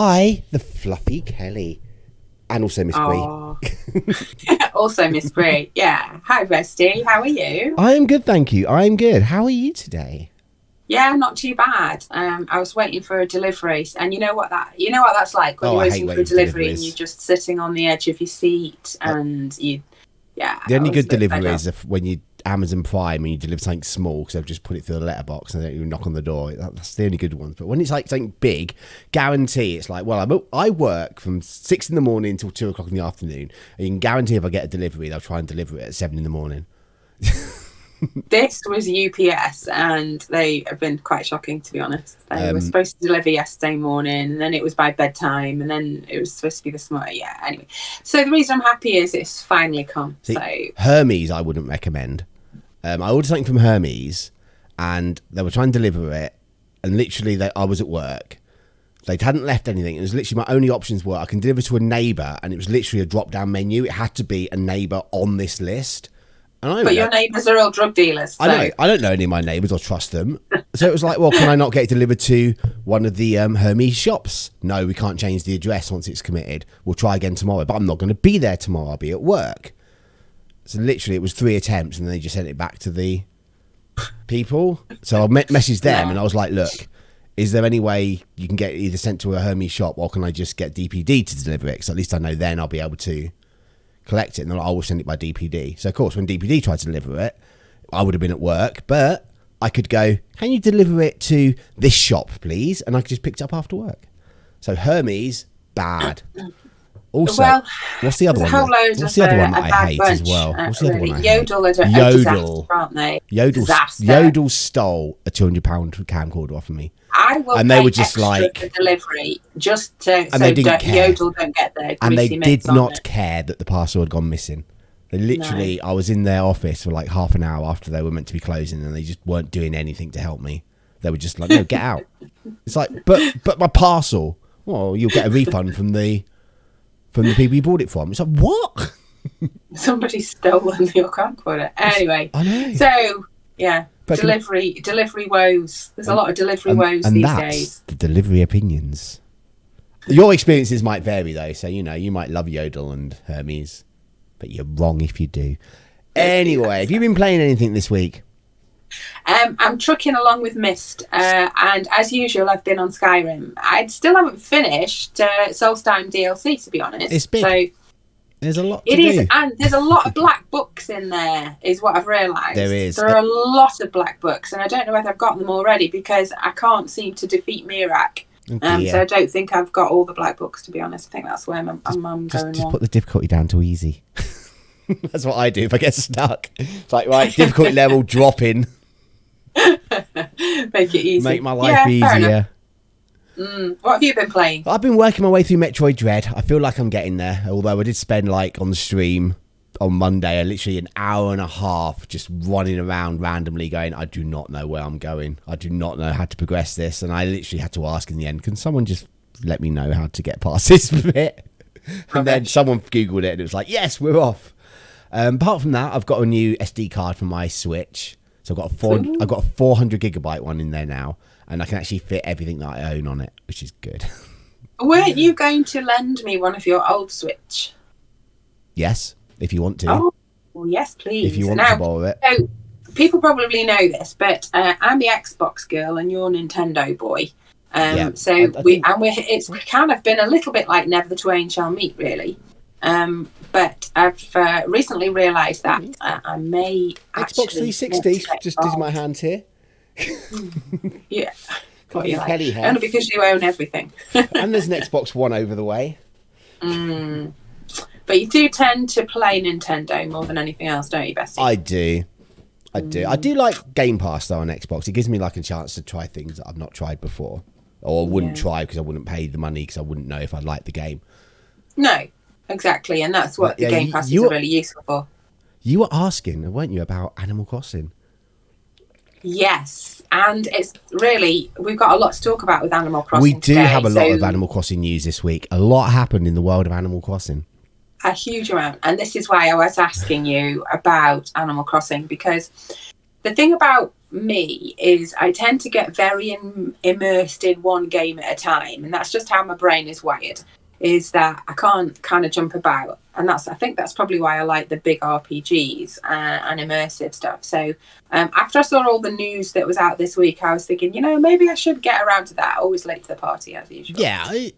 I, the fluffy Kelly. And also Miss Bree. Also Miss Bree. Yeah. Hi, Bestie. How are you? I am good, thank you. I am good. How are you today? Yeah, not too bad. I was waiting for a delivery, and you know what that's like when you're waiting for a delivery and you're just sitting on the edge of your seat, and the only good deliveries are when you Amazon Prime and you deliver something small because they've just put it through the letterbox and they don't even knock on the door. That's the only good ones. But when it's like something big, guarantee it's like, well, I work from 6 a.m. until 2 o'clock in the afternoon, and you can guarantee if I get a delivery, they'll try and deliver it at 7 a.m. This was UPS, and they have been quite shocking, to be honest. They were supposed to deliver yesterday morning, and then it was by bedtime, and then it was supposed to be this morning. Yeah, anyway. So the reason I'm happy is it's finally come. Hermes, I wouldn't recommend. I ordered something from Hermes, and they were trying to deliver it, and literally I was at work. They hadn't left anything. It was literally my only options were I can deliver to a neighbour, and it was literally a drop-down menu. It had to be a neighbour on this list. But your neighbours are all drug dealers. So. I don't know any of my neighbours or trust them. So it was like, well, can I not get it delivered to one of the Hermes shops? No, we can't change the address once it's committed. We'll try again tomorrow. But I'm not going to be there tomorrow. I'll be at work. So literally it was 3 attempts and they just sent it back to the people. So I messaged them and I was like, look, is there any way you can get it either sent to a Hermes shop or can I just get DPD to deliver it? Because at least I know then I'll be able to collect it, and then I will send it by DPD. So of course when DPD tried to deliver it, I would have been at work, but I could go, can you deliver it to this shop please? And I just picked it up after work. So Hermes, bad. Also, what's the other one? What's the other one that I hate as well? What's the other one I hate? Yodel are a disaster, aren't they? Yodel stole a £200 camcorder off of me. I will and they were just like for delivery just to Yodel don't get there. And they did not care that the parcel had gone missing. They literally, I was in their office for like half an hour after they were meant to be closing, and they just weren't doing anything to help me. They were just like, "No, get out." It's like, but my parcel. Well, you'll get a refund from the people you bought it from. It's like, what? Somebody's stolen your camcorder. Anyway, I know. So yeah. Delivery woes. There's a lot of delivery woes these days. The delivery opinions. Your experiences might vary though, so you might love Yodel and Hermes, but you're wrong if you do. Anyway, have you been playing anything this week? I'm trucking along with Myst, and as usual, I've been on Skyrim. I still haven't finished Solstheim DLC, to be honest. It's big. So there's a lot to do. It is, and there's a lot of black books in there, is what I've realised. There is. There are a lot of black books, and I don't know whether I've got them already because I can't seem to defeat Mirak. So I don't think I've got all the black books, to be honest. I think that's where I'm going wrong. Just put the difficulty down to easy. That's what I do if I get stuck. It's like, right, difficulty level, drop in. Make it easy. Make my life easier. What have you been playing? I've been working my way through Metroid Dread. I feel like I'm getting there, although I did spend on the stream on Monday literally an hour and a half just running around randomly going, I do not know where I'm going. I do not know how to progress this. And I literally had to ask in the end, can someone just let me know how to get past this bit? And then someone Googled it and it was like, yes, we're off. Apart from that, I've got a new SD card for my Switch. So I've got a 400 gigabyte one in there now. And I can actually fit everything that I own on it, which is good. Weren't you going to lend me one of your old Switch? Yes, if you want to. Oh, well, yes, please. If you want to borrow it. So, people probably know this, but I'm the Xbox girl and you're Nintendo boy. It's kind of been a little bit like Never the Twain Shall Meet, really. But I've recently realised that I may actually... Xbox 360, just is my hand here. Yeah. What you like. Only because you own everything. And there's an Xbox One over the way. But you do tend to play Nintendo more than anything else, don't you, Bessie? I do. I do like Game Pass though on Xbox. It gives me like a chance to try things that I've not tried before, or wouldn't try because I wouldn't pay the money because I wouldn't know if I'd like the game. No, exactly, and that's what the Game Pass is really useful for. You were asking, weren't you, about Animal Crossing? Yes, and it's really, we've got a lot to talk about with Animal Crossing. We do have a lot of Animal Crossing news this week. A lot happened in the world of Animal Crossing. A huge amount, and this is why I was asking you about Animal Crossing, because the thing about me is I tend to get very immersed in one game at a time, and that's just how my brain is wired. Is that I can't kind of jump about, and I think that's probably why I like the big RPGs and immersive stuff. So after I saw all the news that was out this week, I was thinking, maybe I should get around to that. Always late to the party as usual. Yeah, you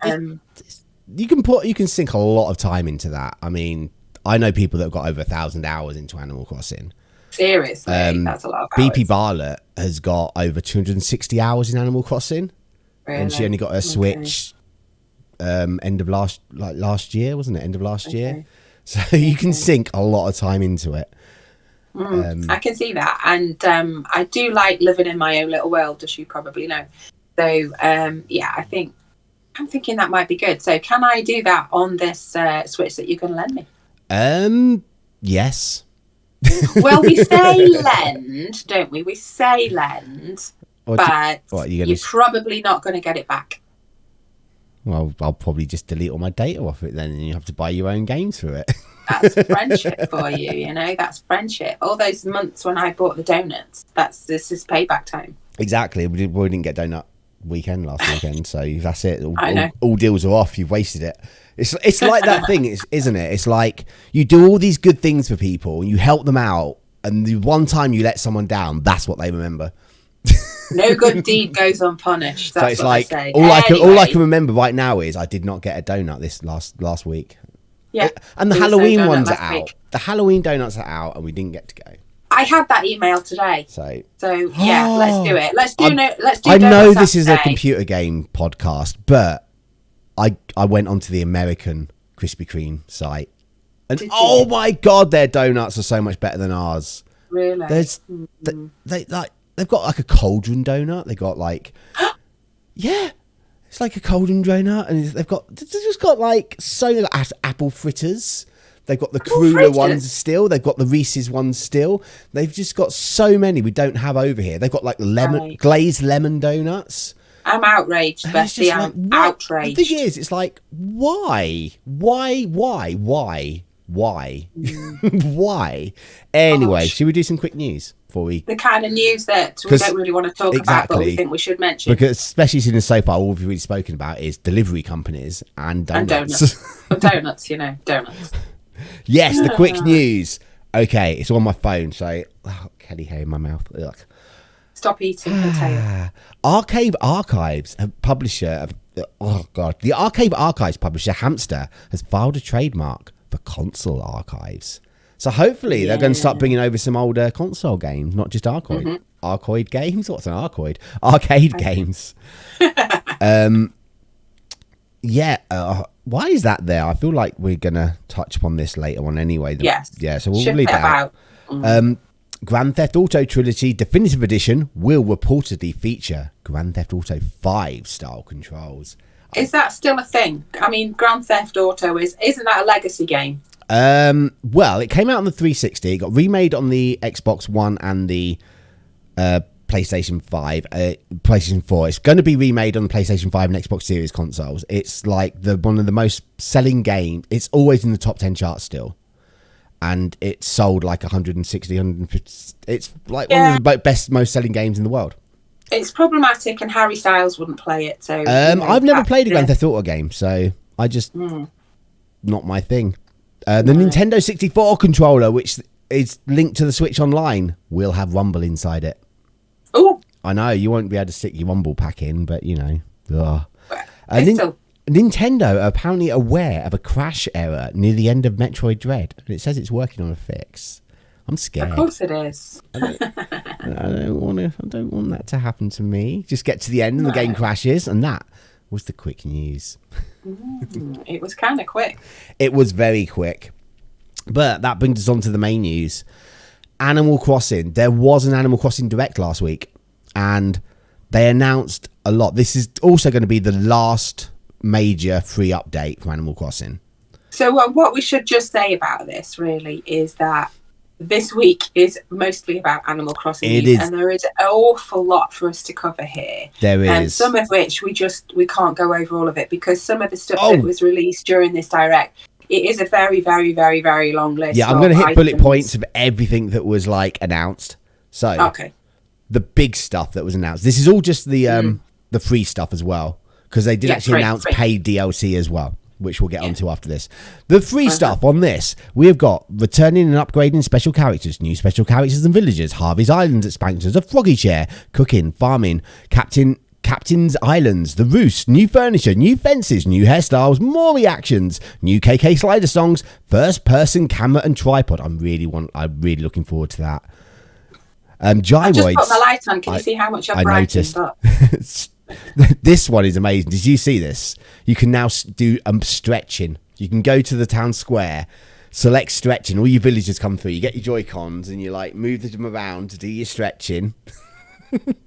can sink a lot of time into that. I mean, I know people that have got over 1,000 hours into Animal Crossing. Seriously, that's a lot of hours. BP Bartlett has got over 260 hours in Animal Crossing, really? And she only got her Switch end of last year, wasn't it? End of last year. So you can sink a lot of time into it. I can see that, and I do like living in my own little world, as you probably know. So I'm thinking that might be good. So can I do that on this Switch that you can lend me? Yes. Well, we say lend, don't we? We say lend, but you're probably not going to get it back. Well, I'll probably just delete all my data off it then, and you have to buy your own games through it. That's friendship for you, That's friendship. All those months when I bought the donuts, this is payback time. Exactly. We didn't get donut weekend last weekend, so that's it. All deals are off. You've wasted it. It's like that thing, isn't it? It's like you do all these good things for people, you help them out, and the one time you let someone down, that's what they remember. No good deed goes unpunished. That's so what it's like I say. all I can remember right now is I did not get a donut this last week. Yeah, and the Halloween ones are out. Week. The Halloween donuts are out, and we didn't get to go. I had that email today. So yeah, let's do it. Let's do. I know this is a computer game podcast, but I went onto the American Krispy Kreme site, and oh my god, their donuts are so much better than ours. Really? They've got like a cauldron donut. They got like it's like a cauldron donut, and they've just got like so apple fritters. They've got the cruller ones still. They've got the Reese's ones still. They've just got so many we don't have over here. They've got like glazed lemon donuts. I'm outraged, Bessie. I'm outraged. The thing is, it's like, why? Why? Why? Anyway, should we do some quick news before we... The kind of news that we don't really want to talk about, but we think we should mention. Because especially since so far, all we've really spoken about is delivery companies and donuts. Donuts, donuts. Yes, the quick news. Okay, it's on my phone, so... Kelly hair in my mouth. Ugh. Stop eating potato. Arcade Archives, a publisher... The Arcade Archives publisher, Hamster, has filed a trademark for console archives. So hopefully they're going to start bringing over some older console games, not just arcade. Mm-hmm. Arcade games? What's an arcade? Arcade games. Why is that there? I feel like we're going to touch upon this later on anyway. Yes. Yeah, so we'll leave that out. Grand Theft Auto Trilogy Definitive Edition will reportedly feature Grand Theft Auto 5 style controls. Is that still a thing? I mean, Grand Theft Auto isn't that a legacy game? Well, it came out on the 360. It got remade on the Xbox One and the PlayStation 5, PlayStation 4. It's going to be remade on the PlayStation 5 and Xbox Series consoles. It's like one of the most selling games. It's always in the top 10 charts still. And it sold like 160, 150. It's like one of the best, most selling games in the world. It's problematic, and Harry Styles wouldn't play it. So I've never played a Grand Theft Auto game, so I just not my thing. The Nintendo 64 controller, which is linked to the Switch Online, will have Rumble inside it. Oh, I know you won't be able to stick your Rumble pack in, but Nintendo are apparently aware of a crash error near the end of Metroid Dread, and it says it's working on a fix. I'm scared. Of course it is. I don't want that to happen to me. Just get to the end and the game crashes, and that was the quick news. It was kind of quick. It was very quick. But that brings us on to the main news. Animal Crossing. There was an Animal Crossing Direct last week, and they announced a lot. This is also going to be the last major free update for Animal Crossing. So what we should just say about this really is that this week is mostly about Animal Crossing. It is. And there is an awful lot for us to cover here. There is. And some of which we can't go over all of it, because some of the stuff that was released during this Direct, it is a very, very, very, very long list. Yeah, I'm going to hit bullet points of everything that was like announced. So okay. the big stuff that was announced. This is all just the free stuff as well, because they did actually announce paid DLC as well, which we'll get onto after this. The free stuff on this, we have got returning and upgrading special characters, new special characters and villagers, Harvey's Islands expansions, a froggy chair, cooking, farming, Captain's Islands, the Roost, new furniture, new fences, new hairstyles, more reactions, new KK slider songs, first person camera and tripod. I'm really looking forward to that. Gyroids. I just put my light on. Can you see how much I've noticed? This one is amazing. Did you see this? You can now do stretching. You can go to the town square, select stretching. All your villagers come through. You get your Joy-Cons and you like move them around to do your stretching.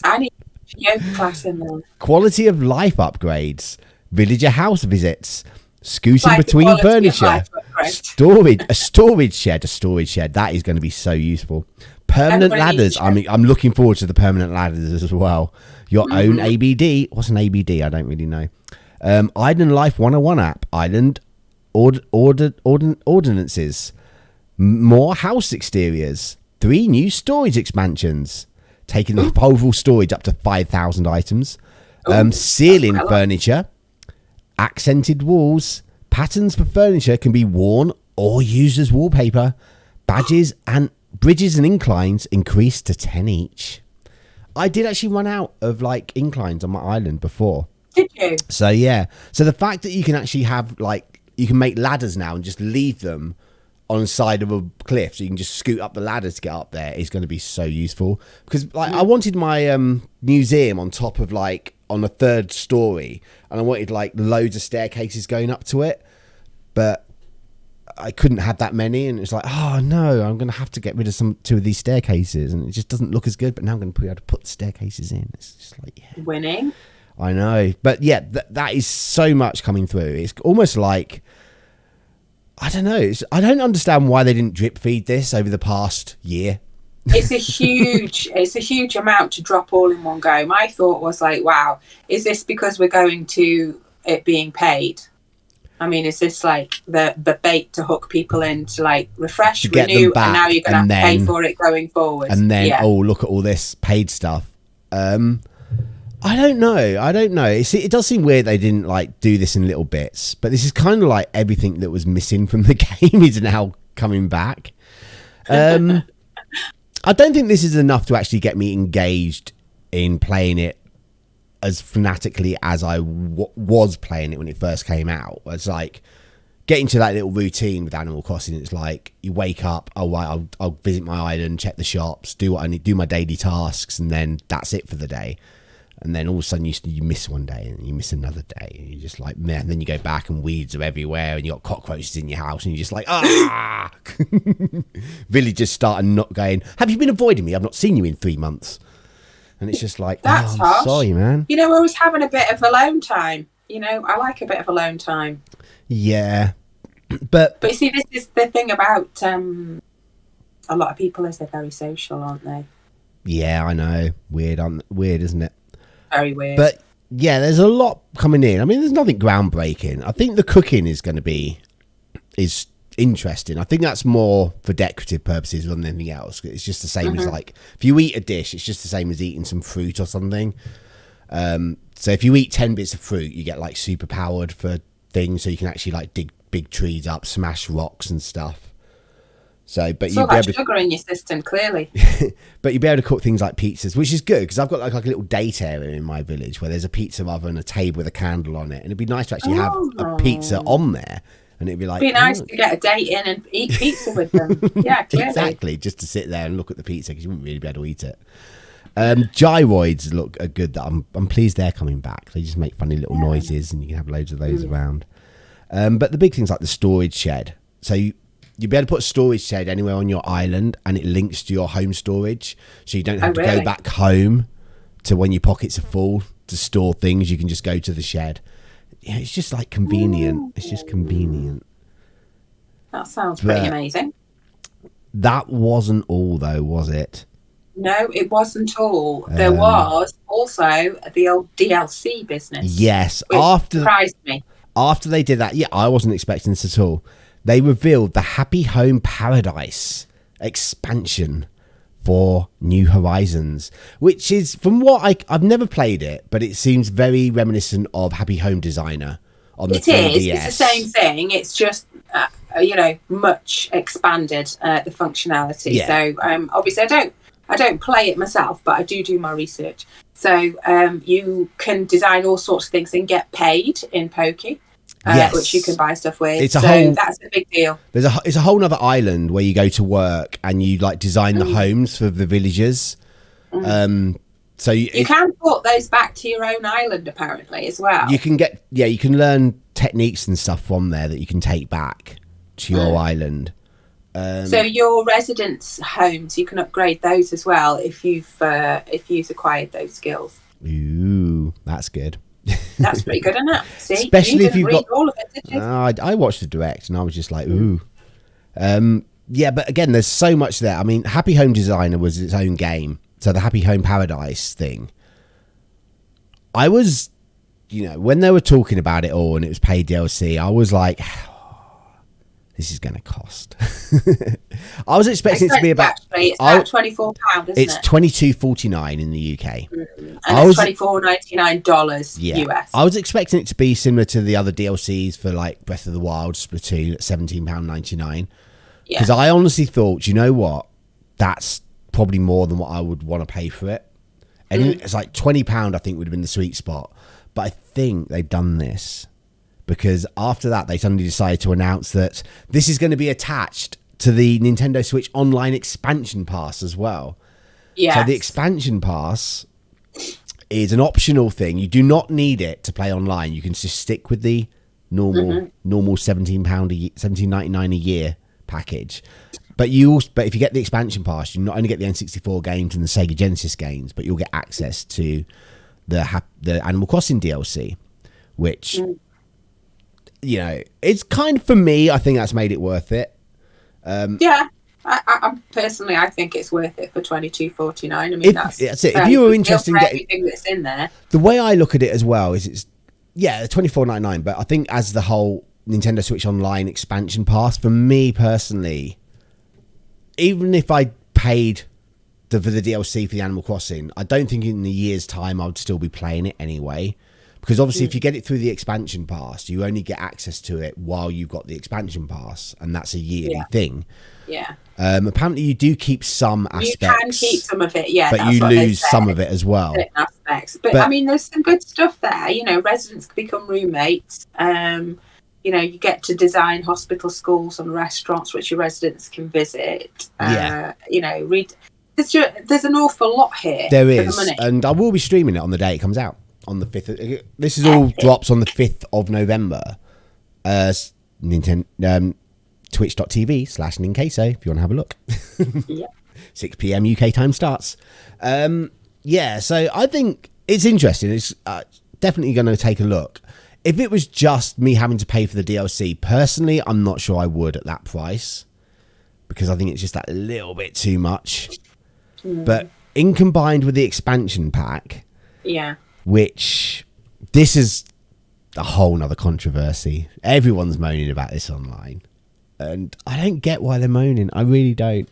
I need yoga class in there. Quality of life upgrades, villager house visits, scooting between furniture, a storage shed. That is going to be so useful. Permanent ladders. I'm looking forward to the permanent ladders as well. Your own ABD. What's an ABD? I don't really know. Island Life 101 app. Island ordinances. More house exteriors. 3 new storage expansions. Taking the overall storage up to 5,000 items. Ceiling furniture. Accented walls. Patterns for furniture can be worn or used as wallpaper. Badges and bridges and inclines increased to 10 each. I did actually run out of like inclines on my island before. Did you? So yeah. So the fact that you can actually have like, you can make ladders now and just leave them on the side of a cliff, so you can just scoot up the ladders to get up there, is going to be so useful. Because like I wanted my museum on top of like on the 3rd story, and I wanted like loads of staircases going up to it, but I couldn't have that many, and it's like, oh no, I'm going to have to get rid of 2 of these staircases, and it just doesn't look as good. But now I'm going to be able to put the staircases in. It's just like, yeah, winning. I know, but yeah, that is so much coming through. It's almost like, I don't know. I don't understand why they didn't drip feed this over the past year. It's a huge amount to drop all in one go. My thought was like, wow, is this because we're going to it being paid? I mean, is this like the bait to hook people in to like refresh, renew, and now you're going to have to pay for it going forward? And then, oh, look at all this paid stuff. I don't know. It does seem weird they didn't like do this in little bits, but this is kind of like everything that was missing from the game is now coming back. I don't think this is enough to actually get me engaged in playing it as fanatically as I was playing it when it first came out. It's like getting to that little routine with Animal Crossing. It's like you wake up, oh right, I'll visit my island, check the shops, do what I need, do my daily tasks, and then that's it for the day. And then all of a sudden you miss one day and you miss another day, and you're just like, man. And then you go back and weeds are everywhere, and you got cockroaches in your house, and you're just like, ah. Villagers start not going, have you been avoiding me? I've not seen you in 3 months. And it's just like, that's I'm sorry, man. You know, I was having a bit of alone time. You know, I like a bit of alone time. Yeah, but you see, this is the thing about a lot of people, is they're very social, aren't they? Yeah, I know. Weird, isn't it? Very weird. But yeah, there's a lot coming in. I mean, there's nothing groundbreaking. I think the cooking is interesting. I think that's more for decorative purposes than anything else. It's just the same as like, if you eat a dish, it's just the same as eating some fruit or something. So if you eat 10 bits of fruit, you get like super powered for things, so you can actually like dig big trees up, smash rocks and stuff. So, but you'll be able to sugar in your system, clearly. But you'll be able to cook things like pizzas, which is good, because I've got like a little date area in my village where there's a pizza oven, a table with a candle on it, and it'd be nice to actually have a pizza on there, and it'd be like, it'd be nice to get a date in and eat pizza with them. Yeah, clearly. Exactly, just to sit there and look at the pizza, because you wouldn't really be able to eat it. Gyroids are good. That I'm pleased they're coming back. They just make funny little noises, and you can have loads of those around. But the big things like the storage shed. So you'll be able to put a storage shed anywhere on your island, and it links to your home storage, so you don't have to go back home to when your pockets are full to store things. You can just go to the shed. Yeah, it's just like convenient. It's just convenient. That sounds pretty amazing. That wasn't all, though, was it? No, it wasn't all. There was also the old DLC business. Yes, which surprised me. After they did that, yeah, I wasn't expecting this at all. They revealed the Happy Home Paradise expansion for New Horizons, which is, from what I've never played it, but it seems very reminiscent of Happy Home Designer on the 3DS. It's the same thing. It's just, much expanded, the functionality. Yeah. So obviously I don't play it myself, but I do my research. So you can design all sorts of things and get paid in Poké. Which you can buy stuff with. That's a big deal. It's a whole other island where you go to work and you like design the homes for the villagers. So you can put those back to your own island apparently as well. You can learn techniques and stuff from there that you can take back to your island. So your residents' homes, you can upgrade those as well if you've acquired those skills. Ooh, that's good. That's pretty good, isn't it? See, especially if you've got all of it, did you? I watched the direct and I was just like, ooh. Yeah, but again, there's so much there. I mean, Happy Home Designer was its own game. So the Happy Home Paradise thing. I was, when they were talking about it all and it was paid DLC, I was like, this is going to cost. I was expecting it to be about... It's about £24, isn't it? It's $22.49 in the UK. And it's $24.99 US. I was expecting it to be similar to the other DLCs for like Breath of the Wild, Splatoon at £17.99. Because I honestly thought, you know what? That's probably more than what I would want to pay for it. And it's like £20, I think, would have been the sweet spot. But I think they've done this because after that, they suddenly decided to announce that this is going to be attached to the Nintendo Switch Online expansion pass as well. Yeah. So the expansion pass is an optional thing. You do not need it to play online. You can just stick with the normal £17.99 a year package. But if you get the expansion pass, you not only get the N64 games and the Sega Genesis games, but you'll get access to the Animal Crossing DLC, which it's kind of, for me, I think that's made it worth it. I personally, I think it's worth it for $22.49. I mean, that's it. If you were interested in getting everything that's in there, the way I look at it as well is it's $24.99. But I think as the whole Nintendo Switch Online expansion pass, for me personally, even if I paid for the DLC for the Animal Crossing, I don't think in a year's time I would still be playing it anyway. Because obviously, if you get it through the expansion pass, you only get access to it while you've got the expansion pass, and that's a yearly thing. Yeah. Apparently, you do keep some aspects. You can keep some of it, yeah. But you lose some of it as well. Aspects. But I mean, there's some good stuff there. Residents can become roommates. You get to design hospital, schools, and restaurants which your residents can visit. Read. There's an awful lot here. There is, and I will be streaming it on the day it comes out. On the 5th. This is all drops on the 5th of November. Twitch.tv/Ninqueso if you want to have a look. 6 p.m. UK time starts. So I think it's interesting. It's definitely going to take a look. If it was just me having to pay for the DLC, personally, I'm not sure I would at that price. Because I think it's just that little bit too much. But in combined with the expansion pack... Yeah. Which, this is a whole nother controversy. Everyone's moaning about this online. And I don't get why they're moaning. I really don't.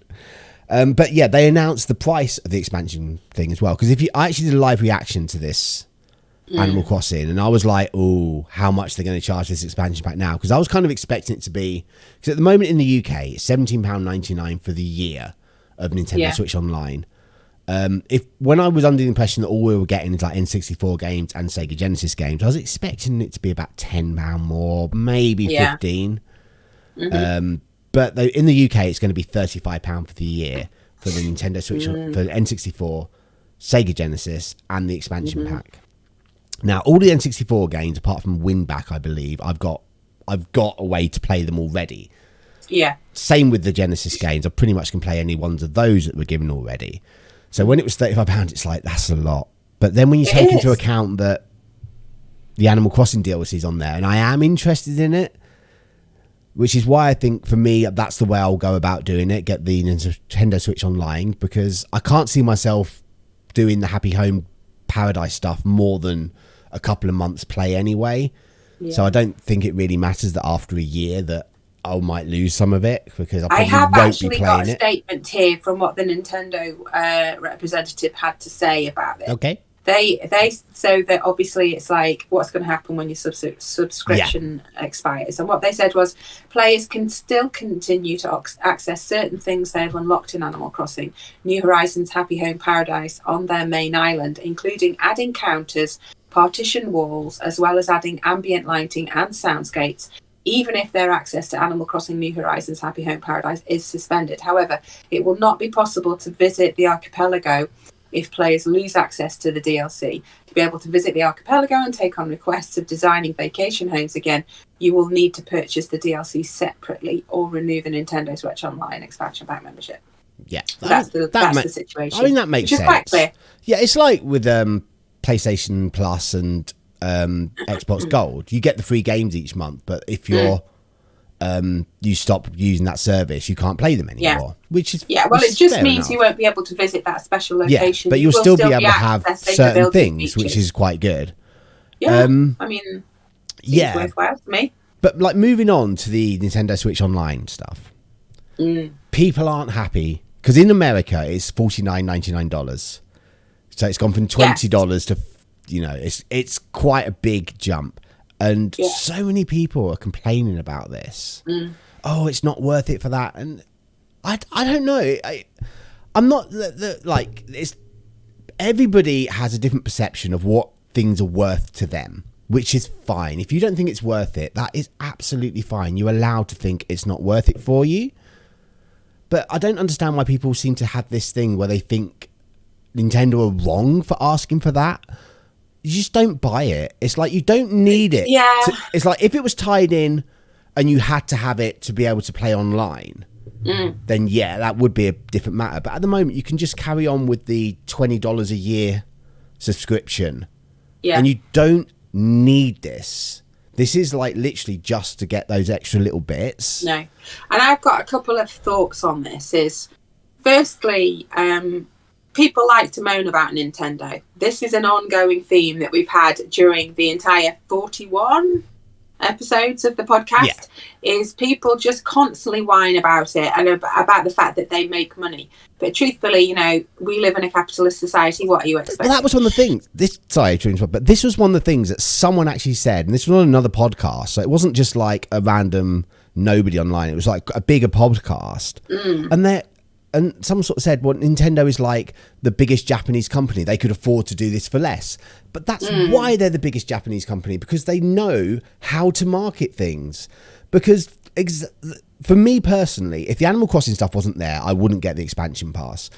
But yeah, they announced the price of the expansion thing as well. Because I actually did a live reaction to this Animal Crossing. And I was like, oh, how much they're going to charge this expansion pack now. Because I was kind of expecting it to be... Because at the moment in the UK, it's £17.99 for the year of Nintendo Switch Online. When I was under the impression that all we were getting is like N64 games and Sega Genesis games, I was expecting it to be about £10 more, maybe 15. But in the UK, it's going to be £35 for the year for the Nintendo Switch, for the N64, Sega Genesis, and the expansion pack. Now, all the N64 games, apart from Winback, I believe, I've got a way to play them already. Yeah. Same with the Genesis games. I pretty much can play any ones of those that were given already. So when it was £35, it's like, that's a lot. But then when you take into account that the Animal Crossing DLC is on there, and I am interested in it, which is why I think, for me, that's the way I'll go about doing it, get the Nintendo Switch Online, because I can't see myself doing the Happy Home Paradise stuff more than a couple of months play anyway. Yeah. So I don't think it really matters that after a year that I might lose some of it because I I probably have won't actually be got playing a it. statement here from what the Nintendo representative had to say about it. Okay. They so that obviously it's like what's going to happen when your subscription expires, and what they said was players can still continue to access certain things they've unlocked in Animal Crossing New Horizons Happy Home Paradise on their main island, including adding counters, partition walls, as well as adding ambient lighting and soundscapes, even if their access to Animal Crossing New Horizons Happy Home Paradise is suspended. However, it will not be possible to visit the archipelago if players lose access to the DLC. To be able to visit the archipelago and take on requests of designing vacation homes again, you will need to purchase the DLC separately or renew the Nintendo Switch Online expansion pack membership. Yeah. So that's the situation. I mean, that makes sense. Which is quite clear. Yeah, it's like with PlayStation Plus and Xbox Gold. You get the free games each month, but if you're you stop using that service, you can't play them anymore. Which is it just means enough. You won't be able to visit that special location. But you'll still be able to have certain things, which is quite good. Yeah, I mean, seems worthwhile to me. But like moving on to the Nintendo Switch Online stuff, people aren't happy because in America it's $49.99, so it's gone from $20 to it's quite a big jump. And so many people are complaining about this. Oh, it's not worth it for that. And I don't know. I'm not like it's. Everybody has a different perception of what things are worth to them, which is fine. If you don't think it's worth it, that is absolutely fine. You're allowed to think it's not worth it for you. But I don't understand why people seem to have this thing where they think Nintendo are wrong for asking for that. You just don't buy it. It's like you don't need it. Yeah. It's like if it was tied in and you had to have it to be able to play online, then that would be a different matter. But at the moment, you can just carry on with the $20 a year subscription. Yeah. And you don't need this. This is like literally just to get those extra little bits. No. And I've got a couple of thoughts on this. Firstly, people like to moan about Nintendo. This is an ongoing theme that we've had during the entire 41 episodes of the podcast, is people just constantly whine about it and about the fact that they make money. But truthfully, we live in a capitalist society. What are you expecting? Well, that was one of the things. Sorry to interrupt, but this was one of the things that someone actually said, and this was on another podcast, so it wasn't just like a random nobody online. It was like a bigger podcast. And someone sort of said, well, Nintendo is like the biggest Japanese company. They could afford to do this for less. But that's why they're the biggest Japanese company, because they know how to market things. Because for me personally, if the Animal Crossing stuff wasn't there, I wouldn't get the expansion pass.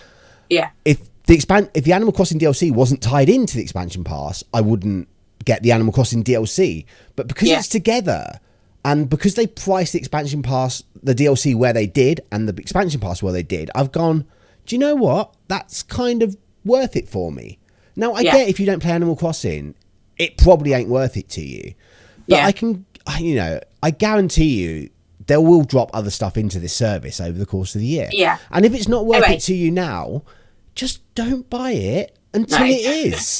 Yeah. If the Animal Crossing DLC wasn't tied into the expansion pass, I wouldn't get the Animal Crossing DLC. But because it's together... And because they priced the expansion pass, the DLC where they did, and the expansion pass where they did, I've gone, do you know what? That's kind of worth it for me. Now, I get if you don't play Animal Crossing, it probably ain't worth it to you. But I guarantee you, they will drop other stuff into this service over the course of the year. Yeah. And if it's not worth it to you now, just don't buy it until it is.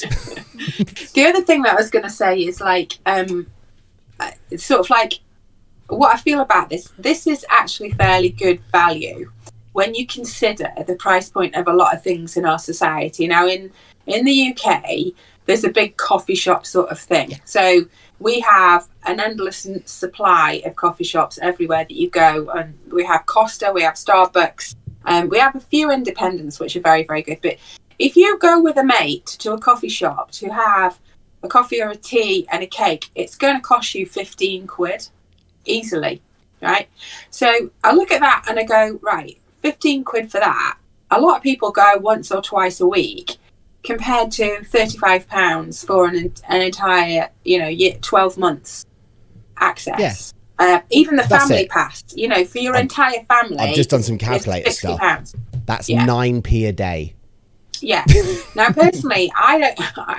The other thing that I was going to say is like, it's sort of like, what I feel about this is actually fairly good value when you consider the price point of a lot of things in our society. Now, in the UK, there's a big coffee shop sort of thing. Yeah. So we have an endless supply of coffee shops everywhere that you go. And we have Costa, we have Starbucks, we have a few independents, which are very, very good. But if you go with a mate to a coffee shop to have a coffee or a tea and a cake, it's going to cost you 15 quid. Easily, right? So I look at that and I go, right, 15 quid for that. A lot of people go once or twice a week compared to £35 for an entire, year, 12 months access. Yeah. Even the family pass, for your entire family. I've just done some calculator stuff. That's 9p a day. Yeah. Now, personally, I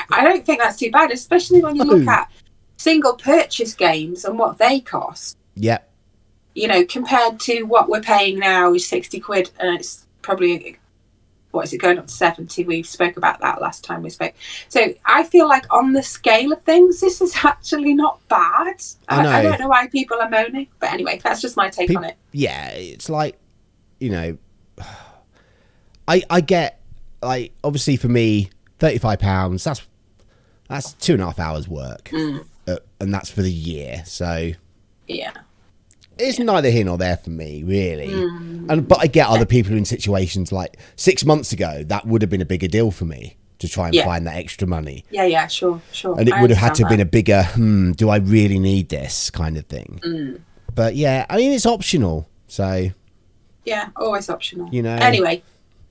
don't think that's too bad, especially when you look at single purchase games and what they cost. Yeah. Compared to what we're paying now is 60 quid, and it's probably what is it, going up to 70? We spoke about that last time we spoke. So I feel like on the scale of things, this is actually not bad. I don't know why people are moaning, but anyway, that's just my take on it. Yeah, it's like, you know, I get, like, obviously for me, £35, that's 2.5 hours work, and that's for the year. So yeah, it's neither here nor there for me, really. But I get other people in situations like 6 months ago, that would have been a bigger deal for me to try and find that extra money. Yeah, sure. And it would have had to have been a bigger, do I really need this kind of thing? But yeah, I mean, it's optional. So yeah, always optional. You know. Anyway,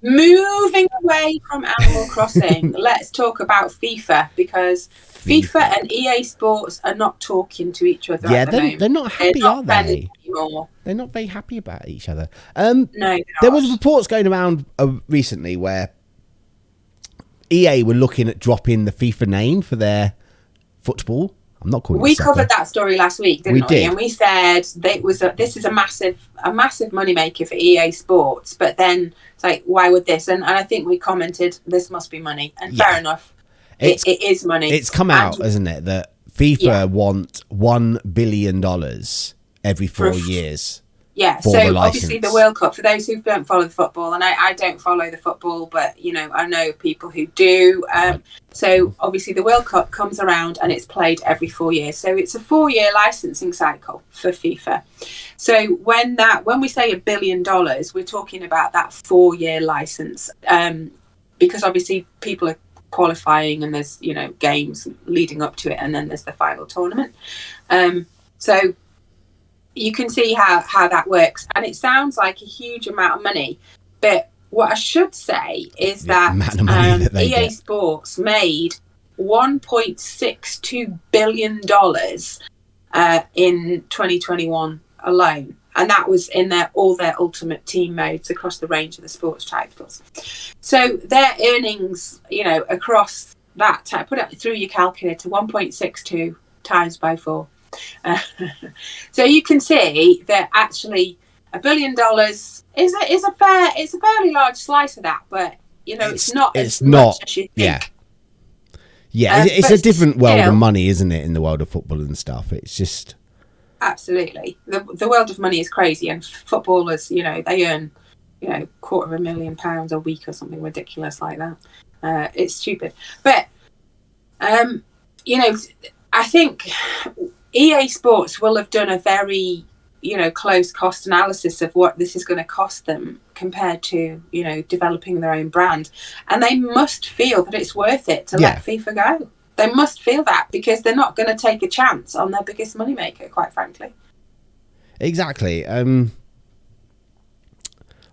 moving away from Animal Crossing, let's talk about FIFA, because FIFA and EA Sports are not talking to each other. Yeah, at the moment. they're not happy, are they? Anymore. They're not very happy about each other. No, there was reports going around recently where EA were looking at dropping the FIFA name for their football. I'm not calling it soccer. We covered that story last week, didn't we? And we said that this is a massive moneymaker for EA Sports. But then it's like, why would this? And I think we commented, this must be money. And fair enough. It is money. It's come out, isn't it, that FIFA want $1 billion every 4 years. Yeah, so obviously the World Cup, for those who don't follow the football, and I don't follow the football, but, you know, I know people who do. So obviously the World Cup comes around and it's played every 4 years. So it's a 4-year licensing cycle for FIFA. So when we say $1 billion, we're talking about that 4-year license, because obviously people are qualifying and there's, you know, games leading up to it, and then there's the final tournament. So you can see how that works, and it sounds like a huge amount of money, but what I should say is that EA Sports made $1.62 billion in 2021 alone, and that was in all their ultimate team modes across the range of the sports titles. So their earnings, you know, across that time, put it through your calculator, 1.62 times by 4. So you can see that actually $1 billion is a fairly large slice of that, but you know it's not as much as you think. Yeah, it's a different world of money, isn't it? In the world of football and stuff, it's just absolutely the world of money is crazy, and footballers, you know, they earn, you know, £250,000 a week or something ridiculous like that. It's stupid, but you know, I think EA Sports will have done a very, you know, close cost analysis of what this is going to cost them compared to, you know, developing their own brand. And they must feel that it's worth it to let FIFA go. They must feel that, because they're not going to take a chance on their biggest moneymaker, quite frankly. Exactly. I'm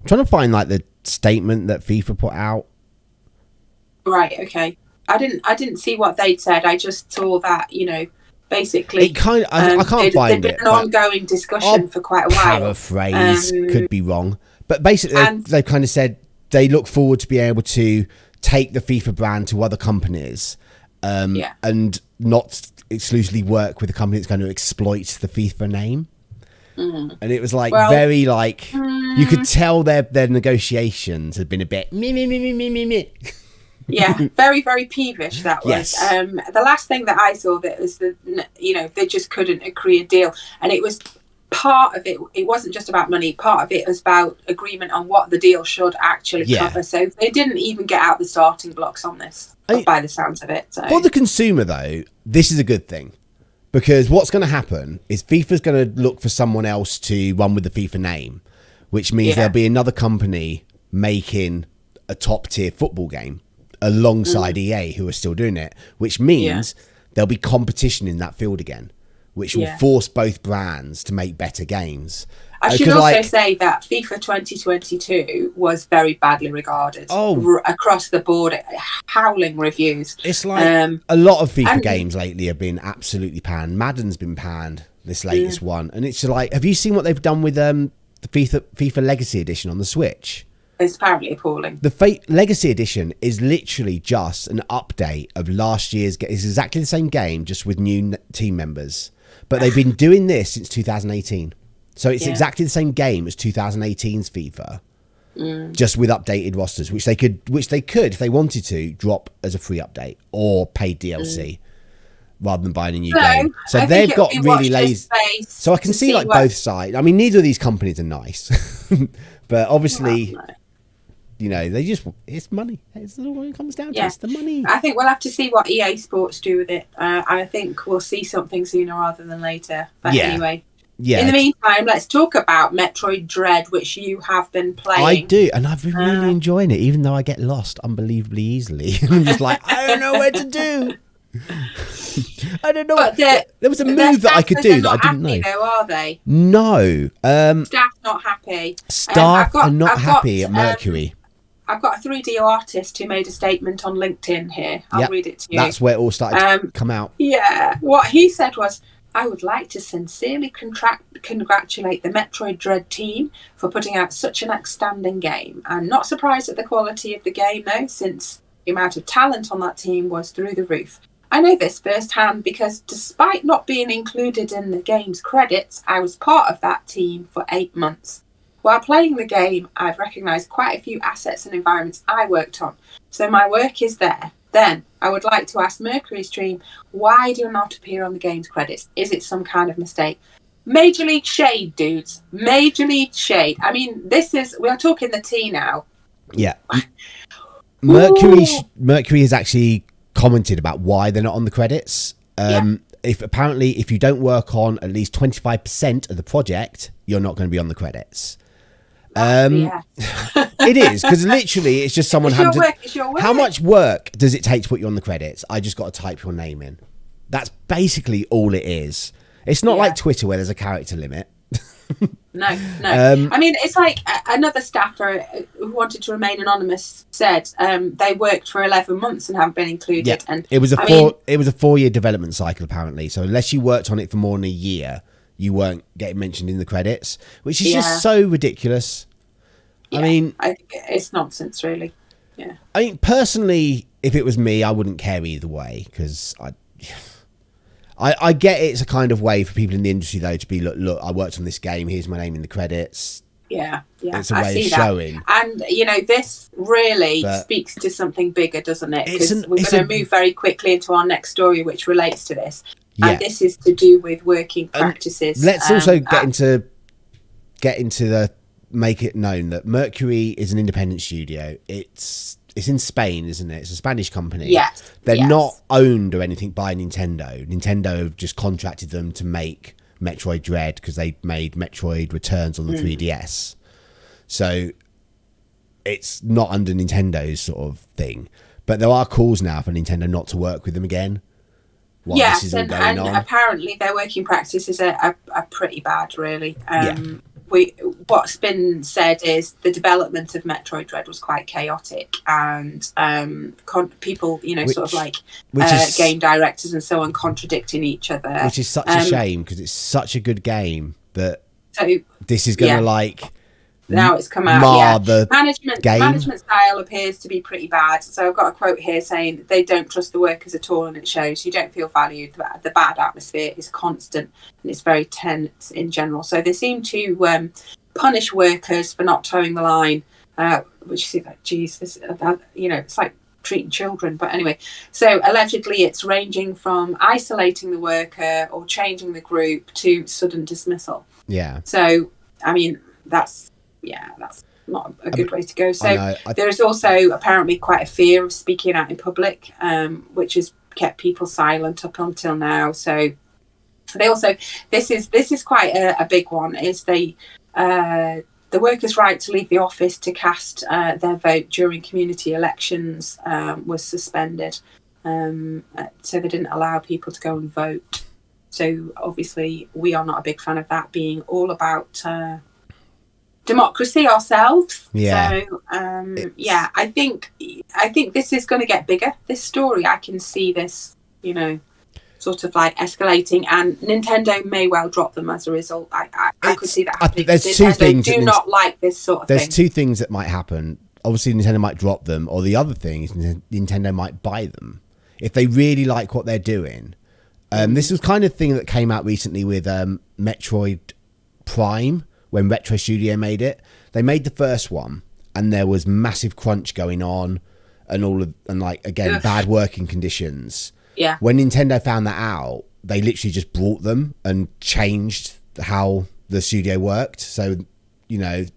trying to find like the statement that FIFA put out. Right, okay. I didn't see what they'd said. I just saw that, you know, basically, it kind of, I can't find it. There's been an ongoing discussion for quite a while. Paraphrase, could be wrong, but basically they kind of said they look forward to being able to take the FIFA brand to other companies, and not exclusively work with a company that's going to exploit the FIFA name. And it was like very like you could tell their negotiations had been a bit me. Yeah, very, very peevish that was. Yes. The last thing that I saw that was you know, they just couldn't agree a deal, and it was part of it. It wasn't just about money. Part of it was about agreement on what the deal should actually cover. So they didn't even get out the starting blocks on this, by the sounds of it. So. For the consumer, though, this is a good thing, because what's going to happen is FIFA's going to look for someone else to run with the FIFA name, which means there'll be another company making a top tier football game alongside EA, who are still doing it, which means there'll be competition in that field again, which will force both brands to make better games. I should also say that FIFA 2022 was very badly regarded across the board, howling reviews. It's like a lot of FIFA games lately have been absolutely panned. Madden's been panned, this latest one, and it's like, have you seen what they've done with the FIFA Legacy Edition on the Switch? It's apparently appalling. The Legacy Edition is literally just an update of last year's game. It's exactly the same game, just with new team members. But they've been doing this since 2018. So it's exactly the same game as 2018's FIFA. just with updated rosters, which they could if they wanted to drop as a free update or paid DLC rather than buying a new game. So they've got really lazy. So I can see like both sides. I mean, neither of these companies are nice, but obviously. You know, it's money. It's all it comes down to. It's the money. I think we'll have to see what EA Sports do with it. I think we'll see something sooner rather than later. But anyway. Yeah. In the meantime, let's talk about Metroid Dread, which you have been playing. I do, and I've been really enjoying it, even though I get lost unbelievably easily. I'm just like, I don't know where to do. I don't know. There was a move that I could do that I didn't know. Though, are they? No. Staff not happy. Staff are not happy at Mercury. I've got a 3D artist who made a statement on LinkedIn here. I'll read it to you. That's where it all started to come out. Yeah. What he said was, I would like to sincerely congratulate the Metroid Dread team for putting out such an outstanding game. I'm not surprised at the quality of the game, though, since the amount of talent on that team was through the roof. I know this firsthand because despite not being included in the game's credits, I was part of that team for 8 months. While playing the game, I've recognised quite a few assets and environments I worked on, so my work is there. Then, I would like to ask Mercury Stream, why do I not appear on the game's credits? Is it some kind of mistake? Major League Shade, dudes. Major League Shade. I mean, we are talking the T now. Yeah. Mercury has actually commented about why they're not on the credits. If you don't work on at least 25% of the project, you're not going to be on the credits. It is, because literally it's just someone having to... How much work does it take to put you on the credits? I just got to type your name in. That's basically all it is. It's not like Twitter where there's a character limit. No. I mean, it's like another staffer who wanted to remain anonymous said they worked for 11 months and haven't been included. Yeah. And it was a 4-year development cycle, apparently. So unless you worked on it for more than a year, you weren't getting mentioned in the credits, which is just so ridiculous. Yeah, I think it's nonsense, really. Yeah. I mean, personally, if it was me, I wouldn't care either way, because I get it's a kind of way for people in the industry, though, to be, look, I worked on this game, here's my name in the credits. Yeah. It's a way of showing. And, this really speaks to something bigger, doesn't it? Because we're going to move very quickly into our next story, which relates to this. Yeah. And this is to do with working practices. Let's also get into the make it known that Mercury is an independent studio. It's in Spain, isn't it? It's a Spanish company. Yes. They're not owned or anything by Nintendo. Nintendo have just contracted them to make Metroid Dread because they made Metroid Returns on the 3DS. So it's not under Nintendo's sort of thing. But there are calls now for Nintendo not to work with them again. Yes, and apparently their working practices are pretty bad, really. What's been said is the development of Metroid Dread was quite chaotic, and people, sort of like game directors and so on contradicting each other. Which is such a shame, because it's such a good game that this is going to now it's come out. Management style appears to be pretty bad. So I've got a quote here saying they don't trust the workers at all, and it shows. You don't feel valued. The bad atmosphere is constant, and it's very tense in general. So they seem to punish workers for not towing the line, which is like, geez, it's like treating children. But anyway, so allegedly it's ranging from isolating the worker or changing the group to sudden dismissal. Yeah. So I mean that's not a good way to go. So there is also apparently quite a fear of speaking out in public, which has kept people silent up until now. So they also, this is quite a big one, is the workers' right to leave the office to cast their vote during community elections was suspended. So they didn't allow people to go and vote. So obviously we are not a big fan of that, being all about democracy ourselves. So I think this is going to get bigger, this story. I can see this sort of like escalating, and Nintendo may well drop them as a result. I could see that happening. There's Nintendo two things do not like this sort of thing. There's two things that might happen. Obviously Nintendo might drop them, or the other thing is Nintendo might buy them if they really like what they're doing. This was kind of thing that came out recently with Metroid Prime. When Retro Studio made it, they made the first one, and there was massive crunch going on, and bad working conditions. Yeah. When Nintendo found that out, they literally just brought them and changed how the studio worked. So, because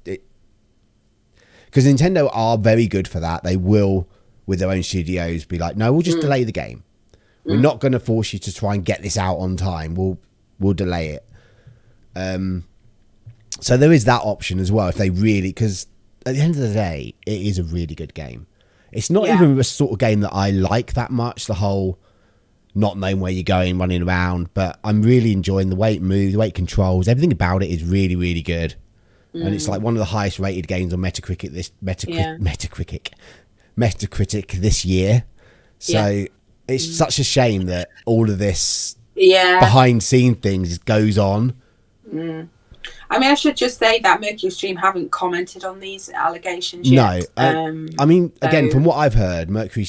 Nintendo are very good for that. They will, with their own studios, be like, no, we'll just delay the game. We're not going to force you to try and get this out on time. We'll delay it. So there is that option as well if they really, because at the end of the day, it is a really good game. It's not even a sort of game that I like that much, the whole not knowing where you're going, running around, but I'm really enjoying the way it moves, the way it controls. Everything about it is really, really good. And it's like one of the highest rated games on Metacritic this year. So it's such a shame that all of this behind scene things goes on. I mean, I should just say that Mercury Stream haven't commented on these allegations yet. No, I mean, again, from what I've heard, Mercury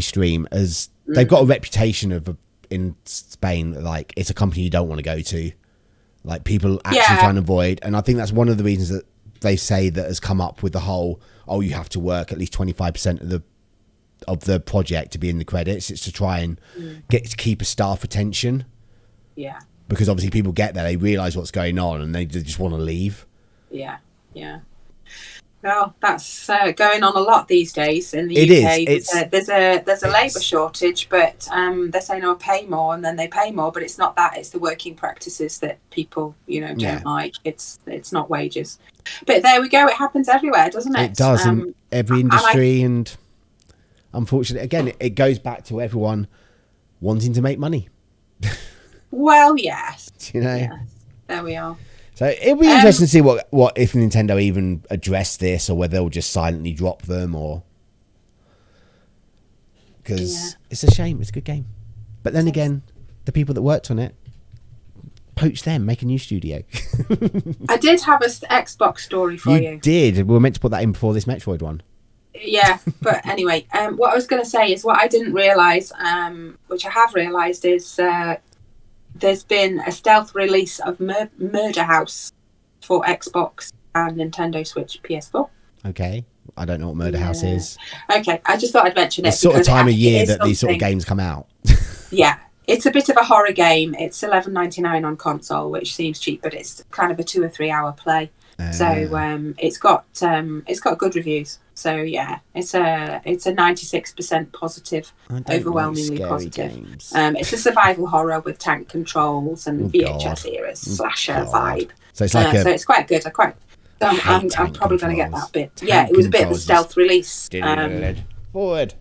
Stream as they've got a reputation in Spain, like it's a company you don't want to go to, like people actually trying to avoid. And I think that's one of the reasons that they say that has come up with the whole, you have to work at least 25% of the project to be in the credits. It's to try and keep a staff retention. Yeah. Because obviously people get there, they realise what's going on, and they just want to leave. Yeah. Well, that's going on a lot these days in the UK. There's a labour shortage, but they're saying, pay more, and then they pay more, but it's not that. It's the working practices that people, don't like. It's not wages. But there we go. It happens everywhere, doesn't it? It does in every industry, and unfortunately, again, it goes back to everyone wanting to make money. Well, yes. Yes, there we are. So it'll be interesting to see what if Nintendo even address this, or whether they'll just silently drop them, or because it's a shame. It's a good game, but then again, the people that worked on it, poach them, make a new studio. I did have an Xbox story for you. You did. We were meant to put that in before this Metroid one. Yeah, but anyway, what I was going to say is what I didn't realise, which I have realised, is there's been a stealth release of Murder House for Xbox and Nintendo Switch PS4. Okay. I don't know what Murder House is. Okay, I just thought I'd mention it. It's sort of time of year that these sort of games come out. Yeah, it's a bit of a horror game. It's $11.99 on console, which seems cheap, but it's kind of a 2 or 3 hour play. So it's got good reviews. So yeah, it's a 96% positive, overwhelmingly positive. It's a survival horror with tank controls and VHS era slasher vibe. So it's like so it's quite good. I'm probably going to get that bit. Yeah, it was a bit of a stealth release. Forward.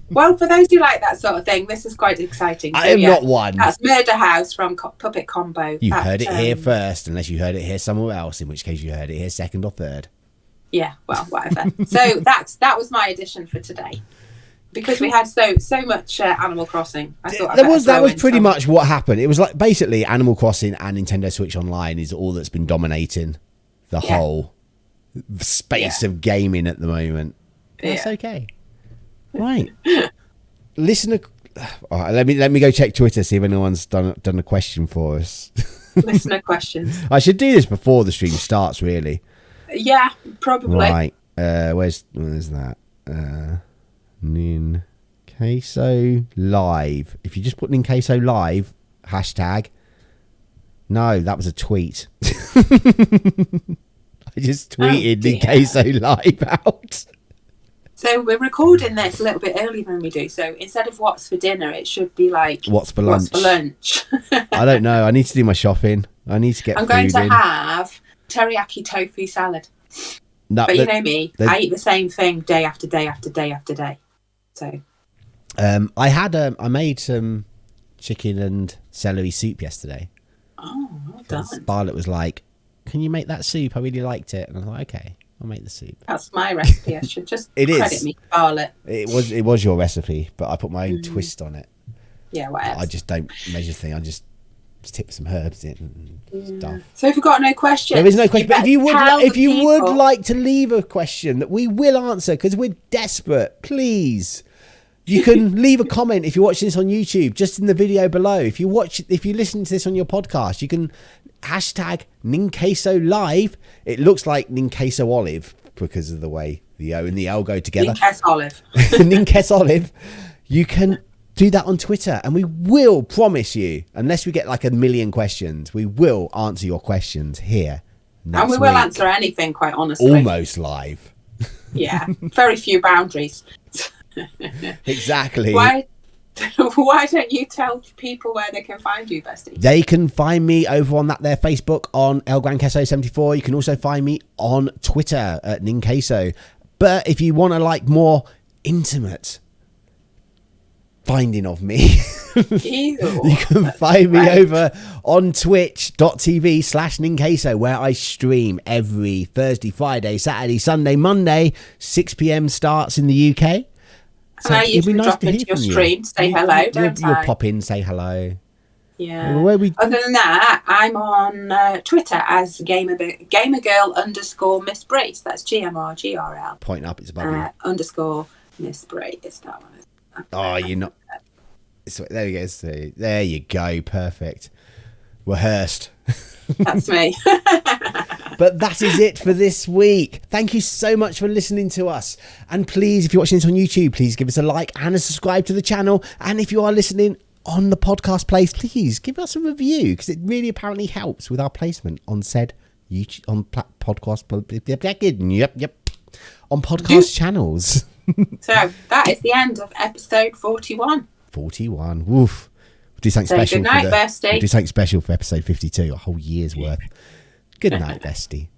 Well, for those who like that sort of thing, this is quite exciting. I am not one. That's Murder House from Puppet Combo. You heard it here first, unless you heard it here somewhere else, in which case you heard it here second or third. Yeah, well, whatever. So that was my addition for today. Because we had so much Animal Crossing. I thought that was pretty much what happened. It was like basically Animal Crossing and Nintendo Switch Online is all that's been dominating the whole space of gaming at the moment. That's okay. Right. Listener. All right, let me go check Twitter, see if anyone's done a question for us. Listener questions. I should do this before the stream starts, really. Yeah, probably. Right. Where's that? Ninqueso Live. If you just put Ninqueso Live hashtag. No, that was a tweet. I just tweeted Ninqueso Live out. So we're recording this a little bit earlier than we do. So instead of what's for dinner, it should be like what's for lunch. I don't know. I need to do my shopping. I need to get. I'm going to have teriyaki tofu salad. No, but you know me, I eat the same thing day after day after day after day. So, I made some chicken and celery soup yesterday. Oh, well done. Bartlett was like, "Can you make that soup? I really liked it." And I was like, "Okay, I'll make the soup." That's my recipe. I should just credit me, Bartlett. It was your recipe, but I put my own twist on it. Yeah, whatever. I just don't measure things. I just tip some herbs in and stuff. So if you've got no questions, there is no question. But if you would like to leave a question that we will answer because we're desperate, please You can leave a comment if you're watching this on YouTube, just in the video below. If you listen to this on your podcast, you can hashtag Ninqueso Live. It looks like Ninqueso Olive because of the way the O and the L go together. Ninqueso Olive. Ninqueso Olive. You can do that on Twitter, and we will promise you, unless we get like 1 million questions, we will answer your questions here. And we will answer anything, quite honestly. Almost live. Yeah, very few boundaries. Exactly. Why don't you tell people where they can find you, Bestie? They can find me over on their Facebook on ElGranQueso74. You can also find me on Twitter at Ninqueso. But if you want to like more intimate finding of me, you can find me over on twitch.tv/Ninqueso, where I stream every Thursday, Friday, Saturday, Sunday, Monday. 6 p.m. starts in the UK. So and I usually drop into your stream, say hello, don't I? You'll pop in, say hello. Yeah. Other than that, I'm on Twitter as gamergirl_Miss Brace. That's GMRGRL. Point up, it's above _Miss Brace. That one. Oh, you're not. So, there you go. So, there you go. Perfect. Rehearsed. That's me. But that is it for this week. Thank you so much for listening to us. And please, if you're watching this on YouTube, please give us a like and a subscribe to the channel. And if you are listening on the podcast place, please give us a review, because it really apparently helps with our placement on said YouTube, on podcast. On podcast channels. So that is the end of episode 41. 41. Woof. We'll do something special. Good night, Bestie. We'll do something special for episode 52, a whole year's worth. Good night, Bestie.